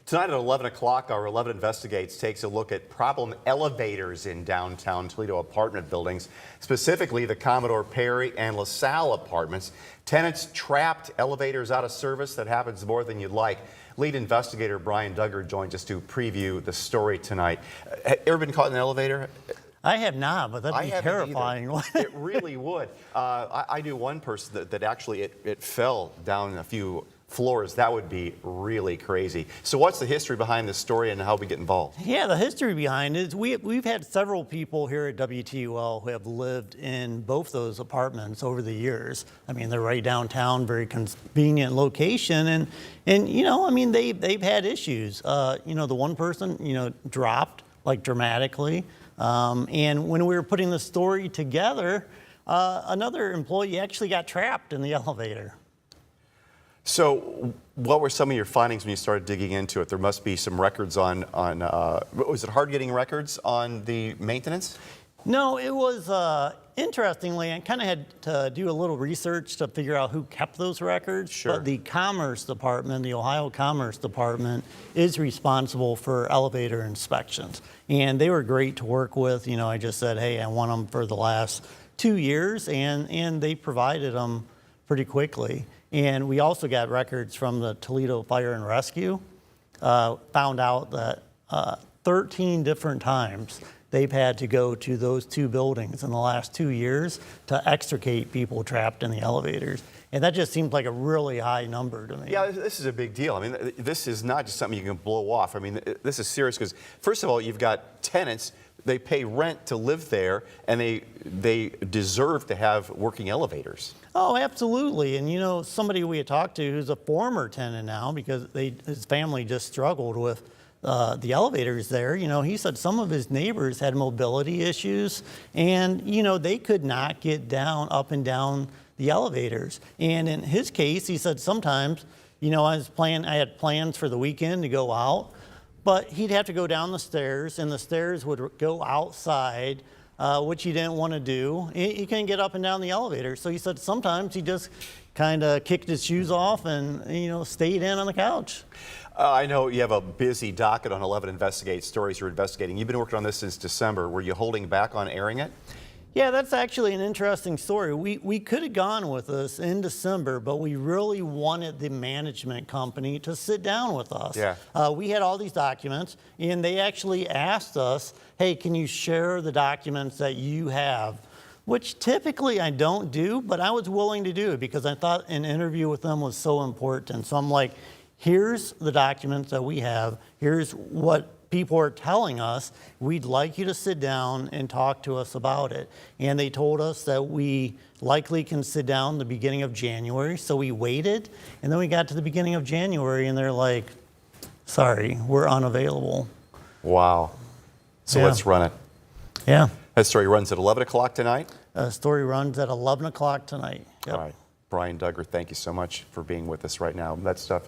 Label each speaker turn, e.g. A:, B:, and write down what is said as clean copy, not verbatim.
A: Tonight at 11 o'clock, our 11 Investigates takes a look at problem elevators in downtown Toledo apartment buildings, specifically the Commodore Perry and LaSalle apartments. Tenants trapped, elevators out of service. That happens more than you'd like. Lead investigator Brian Duggar joins us to preview the story tonight. Ever been caught in an elevator?
B: I have not, but that'd be terrifying.
A: It really would. I knew one person that actually it fell down a few floors. That would be really crazy. So what's the history behind this story and how we get involved?
B: Yeah, the history behind it is we've had several people here at WTUL who have lived in both those apartments over the years. I mean, they're right downtown, very convenient location, and you know, I mean, they've had issues. You know, the one person, you know, dropped like dramatically, and when we were putting the story together, another employee actually got trapped in the elevator.
A: So what were some of your findings when you started digging into it? There must be some records on was it hard getting records on the maintenance?
B: No, it was, interestingly, I kind of had to do a little research to figure out who kept those records.
A: Sure.
B: But the Commerce Department, the Ohio Commerce Department, is responsible for elevator inspections. And they were great to work with. You know, I just said, hey, I want them for the last 2 years, and they provided them pretty quickly. And we also got records from the Toledo Fire and Rescue, found out that 13 different times they've had to go to those two buildings in the last 2 years to extricate people trapped in the elevators. And that just seems like a really high number to me.
A: Yeah, this is a big deal. I mean, this is not just something you can blow off. I mean, this is serious because, first of all, you've got tenants. They pay rent to live there, and they deserve to have working elevators.
B: Oh, absolutely. And you know, somebody we had talked to who's a former tenant now, because his family just struggled with the elevators there. You know, he said some of his neighbors had mobility issues, and you know, they could not get up and down the elevators. And in his case, he said sometimes, you know, I had plans for the weekend to go out, but he'd have to go down the stairs, and the stairs would go outside, which he didn't want to do. He couldn't get up and down the elevator. So he said sometimes he just kind of kicked his shoes off and, you know, stayed in on the couch.
A: I know you have a busy docket on 11 Investigate stories you're investigating. You've been working on this since December. Were you holding back on airing it?
B: Yeah, that's actually an interesting story. We could have gone with this in December, but we really wanted the management company to sit down with us.
A: Yeah.
B: We had all these documents, and they actually asked us, hey, can you share the documents that you have? Which typically I don't do, but I was willing to do it because I thought an interview with them was so important. So I'm like, here's the documents that we have. Here's what people are telling us. We'd like you to sit down and talk to us about it. And they told us that we likely can sit down the beginning of January. So we waited, and then we got to the beginning of January, and they're like, sorry, we're unavailable.
A: Wow. So let's run it.
B: Yeah.
A: That story runs at 11 o'clock tonight?
B: Story runs at 11 o'clock tonight. Yep.
A: All right. Brian Duggar, thank you so much for being with us right now. That stuff.